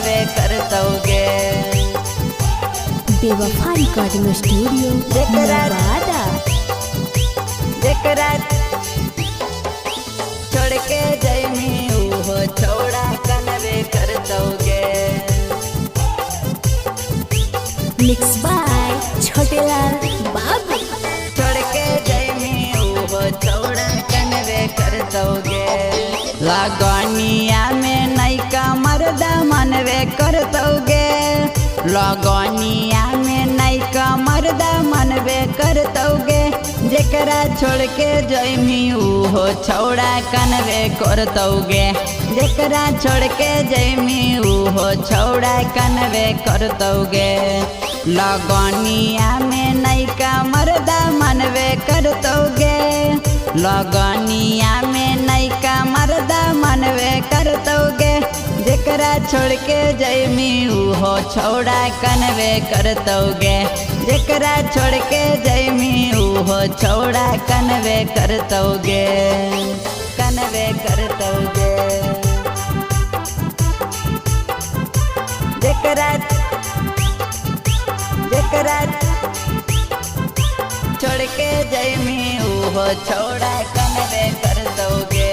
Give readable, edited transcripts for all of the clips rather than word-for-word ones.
Conway करतोगे। बेवफा recording studio Nawada. जेकरा छोड़ के जैमी उहो छोड़ा कनवे करतोगे। मिक्स बाय छोटेलाल बाबू। छोड़ के जैमी उहो छोड़ा कनवे करतोगे। लगनिया में नैका मर्दा मनवे करतोगे। लगनिया में नैका मर्दा मनवे करतोगे। जेकरा छोड़ के जैमी उहो छोड़ा कनवे करतोगे। जेकरा छोड़ के जैमी उहो छोड़ा कनवे करतोगे। लगनिया में नैका मर्दा मनवे करतोगे। लगनिया में नैका मर्दा मनवे करतोगे। जेकरा छोड़ के जैमी उहो छोड़ा कनवे करतोगे। जेकरा छोड़ के जैमी उहो छोड़ा कनवे करतोगे। कनवे करतोगे। जेकरा छोड़ के जैमी उहो छोड़ा कनवे करतोगे।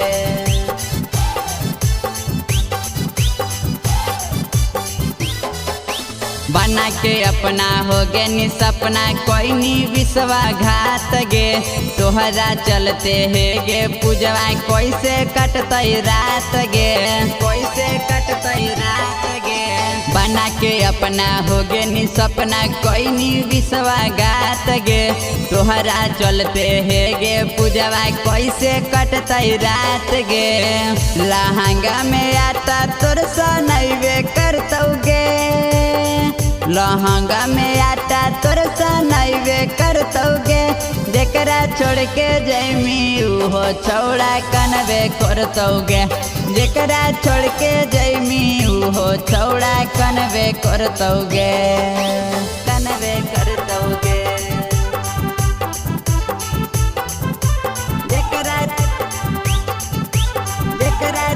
बना के अपना हो गे नि सपना कोई नी विश्वासघात गे। तोहरा चलते है गे पूजवा कैसे कटतई रात गे। कैसे कटतई रात गे। बना के अपना हो गे नि सपना कोई नी विश्वासघात गे। तोहरा चलते है गे पूजवा कैसे कटतई रात गे। लहंगा में आता तोर सनैवे करतोगे। लहंगा में आटा तोर सनैवे करतोगे। जेकरा छोड़ के जैमी उहो छोड़ा कनवे करतोगे। जेकरा छोड़ के जैमी उहो छोड़ा कनवे करतोगे। कनवे करतोगे। जेकरा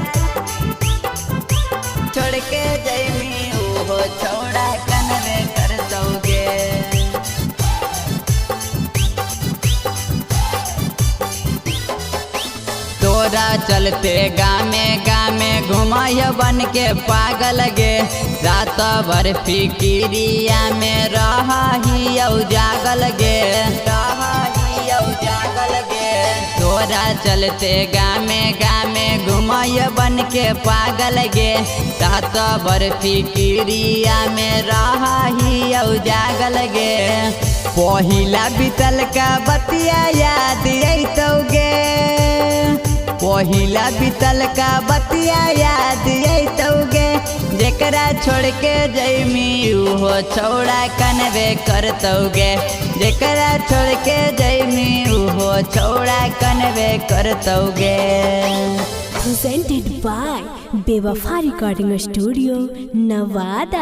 छोड़ के जैमी उहो छोड़ा कनवे करतोगे। तोरा चलते गामे गामे घुमाय बन के पागल गे। रात भर फिकिरिया में रहियो जागल गे। रहियो जागल गे। तोरा चलते गामे गामे घुमाय बन के पागल गे। रात भर फिकिरिया में रहियो जागल गे। पहिला बीतल का बतिया याद अइतोगे। पहिला बीतल का बतिया याद अइतोगे। जेकरा छोड़ के जैमी उहो छोड़ा कनवे करतोगे। जेकरा छोड़ के जैमी उहो छोड़ा कनवे करतोगे। प्रेजेंटेड बाय बेवफा रिकॉर्डिंग स्टूडियो नवादा।